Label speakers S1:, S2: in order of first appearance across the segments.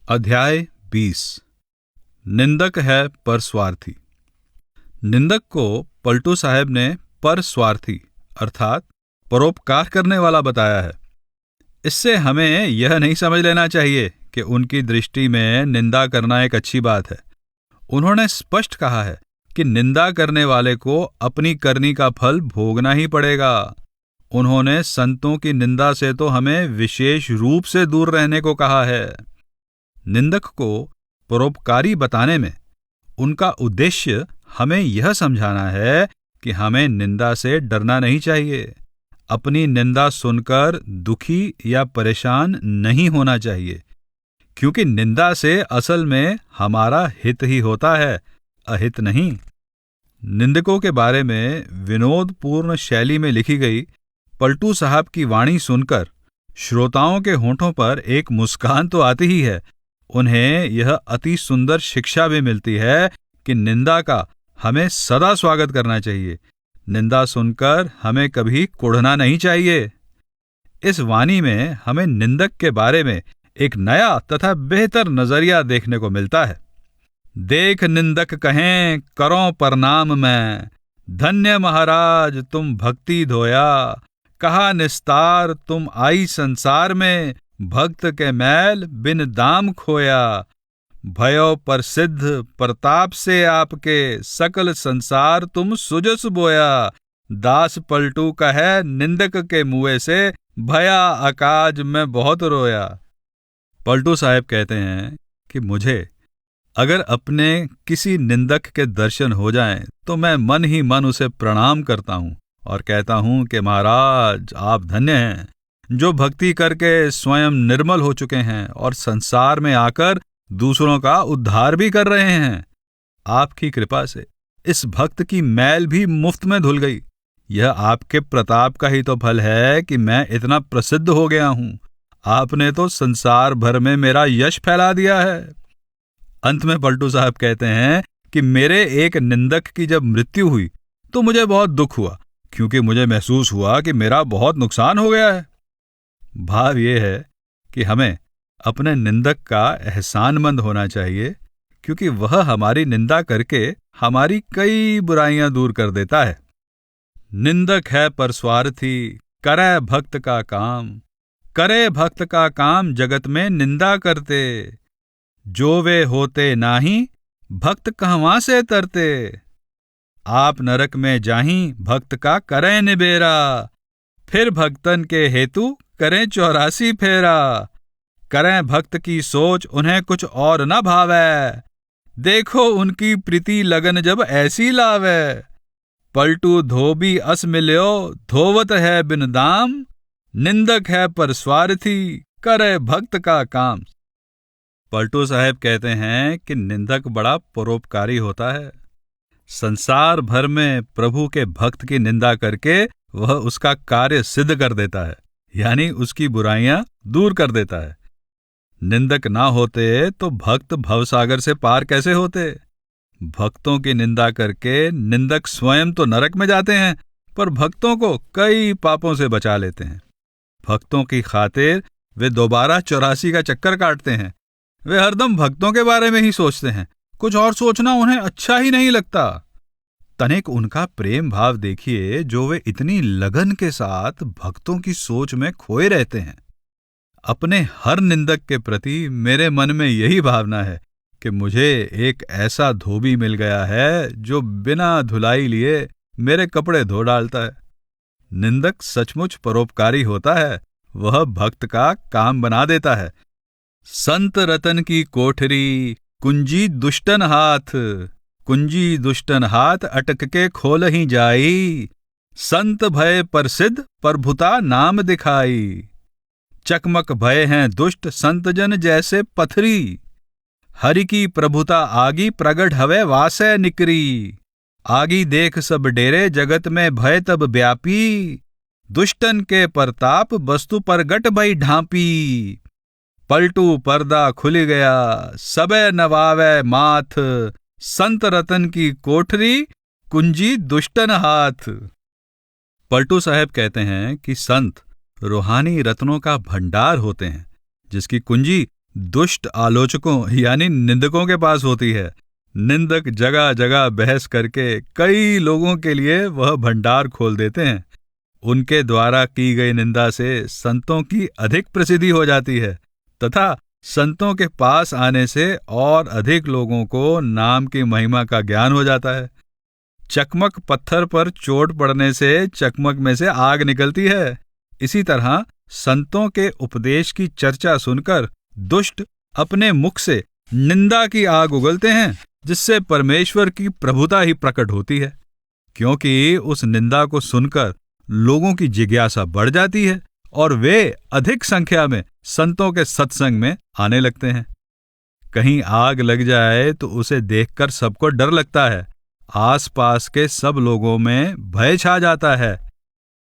S1: अध्याय 20। निंदक है पर स्वार्थी। निंदक को पलटू साहब ने पर स्वार्थी अर्थात परोपकार करने वाला बताया है। इससे हमें यह नहीं समझ लेना चाहिए कि उनकी दृष्टि में निंदा करना एक अच्छी बात है। उन्होंने स्पष्ट कहा है कि निंदा करने वाले को अपनी करनी का फल भोगना ही पड़ेगा। उन्होंने संतों की निंदा से तो हमें विशेष रूप से दूर रहने को कहा है। निंदक को परोपकारी बताने में उनका उद्देश्य हमें यह समझाना है कि हमें निंदा से डरना नहीं चाहिए। अपनी निंदा सुनकर दुखी या परेशान नहीं होना चाहिए, क्योंकि निंदा से असल में हमारा हित ही होता है, अहित नहीं। निंदकों के बारे में विनोदपूर्ण शैली में लिखी गई पलटू साहब की वाणी सुनकर श्रोताओं के होंठों पर एक मुस्कान तो आती ही है। उन्हें यह अति सुंदर शिक्षा भी मिलती है कि निंदा का हमें सदा स्वागत करना चाहिए। निंदा सुनकर हमें कभी कुढ़ना नहीं चाहिए। इस वाणी में हमें निंदक के बारे में एक नया तथा बेहतर नजरिया देखने को मिलता है। देख निंदक कहें करो प्रणाम मैं, धन्य महाराज तुम भक्ति धोया। कहा निस्तार तुम आई संसार में, भक्त के मैल बिन दाम खोया। भयो प्रसिद्ध प्रताप से आपके, सकल संसार तुम सुजस बोया। दास पलटू कहे निंदक के मुँह से, भया अकाज में बहुत रोया। पलटू साहब कहते हैं कि मुझे अगर अपने किसी निंदक के दर्शन हो जाएं तो मैं मन ही मन उसे प्रणाम करता हूं और कहता हूं कि महाराज आप धन्य हैं, जो भक्ति करके स्वयं निर्मल हो चुके हैं और संसार में आकर दूसरों का उद्धार भी कर रहे हैं। आपकी कृपा से इस भक्त की मैल भी मुफ्त में धुल गई। यह आपके प्रताप का ही तो फल है कि मैं इतना प्रसिद्ध हो गया हूं। आपने तो संसार भर में मेरा यश फैला दिया है। अंत में पलटू साहब कहते हैं कि मेरे एक निंदक की जब मृत्यु हुई तो मुझे बहुत दुख हुआ, क्योंकि मुझे महसूस हुआ कि मेरा बहुत नुकसान हो गया है। भाव ये है कि हमें अपने निंदक का एहसानमंद होना चाहिए, क्योंकि वह हमारी निंदा करके हमारी कई बुराइयां दूर कर देता है। निंदक है पर स्वार्थी, करे भक्त का काम। करे भक्त का काम जगत में निंदा करते, जो वे होते नाही भक्त कहवां से तरते। आप नरक में जाहीं भक्त का करें निबेरा, फिर भक्तन के हेतु करें 84 फेरा। करें भक्त की सोच उन्हें कुछ और न भावे, देखो उनकी प्रीति लगन जब ऐसी लावे। पलटू धोबी अस मिल्यो धोवत है बिन दाम, निंदक है पर स्वार्थी करे भक्त का काम। पलटू साहब कहते हैं कि निंदक बड़ा परोपकारी होता है। संसार भर में प्रभु के भक्त की निंदा करके वह उसका कार्य सिद्ध कर देता है, यानी उसकी बुराइयां दूर कर देता है। निंदक ना होते तो भक्त भवसागर से पार कैसे होते। भक्तों की निंदा करके निंदक स्वयं तो नरक में जाते हैं, पर भक्तों को कई पापों से बचा लेते हैं। भक्तों की खातिर वे दोबारा 84 का चक्कर काटते हैं। वे हरदम भक्तों के बारे में ही सोचते हैं, कुछ और सोचना उन्हें अच्छा ही नहीं लगता। तनिक उनका प्रेम भाव देखिए, जो वे इतनी लगन के साथ भक्तों की सोच में खोए रहते हैं। अपने हर निंदक के प्रति मेरे मन में यही भावना है कि मुझे एक ऐसा धोबी मिल गया है जो बिना धुलाई लिए मेरे कपड़े धो डालता है। निंदक सचमुच परोपकारी होता है, वह भक्त का काम बना देता है। संत रतन की कोठरी कुंजी दुष्टन हाथ, कुंजी दुष्टन हाथ अटक के खोल ही जाई। संत भय प्रसिद्ध प्रभुता नाम दिखाई, चकमक भय हैं दुष्ट संत जन जैसे पथरी। हरि की प्रभुता आगी प्रगट हवे वासे निकरी। आगी देख सब डेरे जगत में भय तब व्यापी। दुष्टन के प्रताप वस्तु परगट भई ढांपी। पलटू पर्दा खुल गया सबे नवावे माथ, संत रतन की कोठरी कुंजी दुष्टन हाथ। पलटू साहब कहते हैं कि संत रूहानी रत्नों का भंडार होते हैं, जिसकी कुंजी दुष्ट आलोचकों यानी निंदकों के पास होती है। निंदक जगह जगह बहस करके कई लोगों के लिए वह भंडार खोल देते हैं। उनके द्वारा की गई निंदा से संतों की अधिक प्रसिद्धि हो जाती है तथा संतों के पास आने से और अधिक लोगों को नाम की महिमा का ज्ञान हो जाता है। चकमक पत्थर पर चोट पड़ने से चकमक में से आग निकलती है। इसी तरह संतों के उपदेश की चर्चा सुनकर दुष्ट अपने मुख से निंदा की आग उगलते हैं, जिससे परमेश्वर की प्रभुता ही प्रकट होती है, क्योंकि उस निंदा को सुनकर लोगों की जिज्ञासा बढ़ जाती है और वे अधिक संख्या में संतों के सत्संग में आने लगते हैं। कहीं आग लग जाए तो उसे देखकर सबको डर लगता है, आसपास के सब लोगों में भय छा जाता है।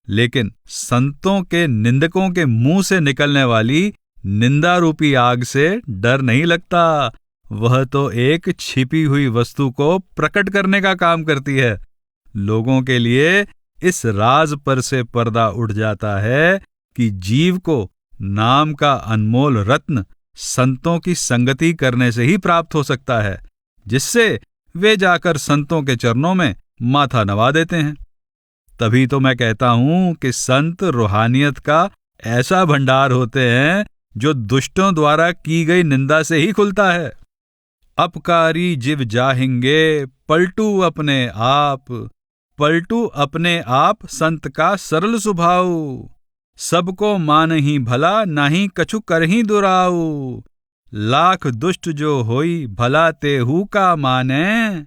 S1: लेकिन संतों के निंदकों के मुंह से निकलने वाली निंदा रूपी आग से डर नहीं लगता। वह तो एक छिपी हुई वस्तु को प्रकट करने का काम करती है। लोगों के लिए इस राज पर से पर्दा उठ जाता है कि जीव को नाम का अनमोल रत्न संतों की संगति करने से ही प्राप्त हो सकता है, जिससे वे जाकर संतों के चरणों में माथा नवा देते हैं। तभी तो मैं कहता हूं कि संत रूहानियत का ऐसा भंडार होते हैं जो दुष्टों द्वारा की गई निंदा से ही खुलता है। अपकारी जीव जाहिंगे पलटू अपने आप, पलटू अपने आप संत का सरल स्वभाव। सबको मानहि भला नाही कछु करहि दुराऊ, लाख दुष्ट जो होई भला तेहू का माने।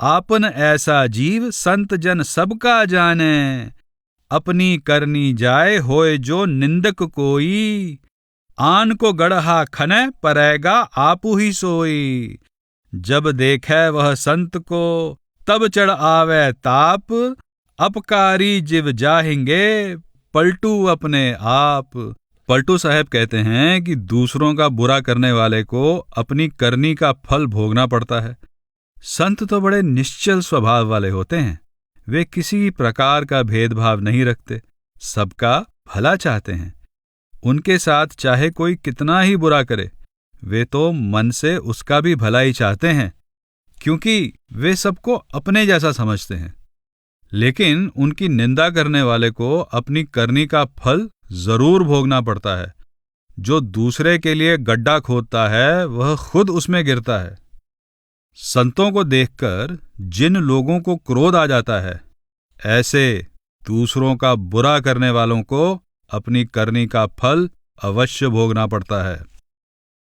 S1: आपन ऐसा जीव संत जन सबका जाने, अपनी करनी जाए होए जो निंदक कोई। आन को गढ़हा खने परेगा आपू ही सोई, जब देखे वह संत को तब चढ़ आवे ताप। अपकारी जीव जाहिंगे पलटू अपने आप। पलटू साहब कहते हैं कि दूसरों का बुरा करने वाले को अपनी करनी का फल भोगना पड़ता है। संत तो बड़े निश्चल स्वभाव वाले होते हैं। वे किसी प्रकार का भेदभाव नहीं रखते, सबका भला चाहते हैं। उनके साथ चाहे कोई कितना ही बुरा करे, वे तो मन से उसका भी भला ही चाहते हैं, क्योंकि वे सबको अपने जैसा समझते हैं। लेकिन उनकी निंदा करने वाले को अपनी करनी का फल जरूर भोगना पड़ता है। जो दूसरे के लिए गड्ढा खोदता है वह खुद उसमें गिरता है। संतों को देखकर जिन लोगों को क्रोध आ जाता है, ऐसे दूसरों का बुरा करने वालों को अपनी करनी का फल अवश्य भोगना पड़ता है।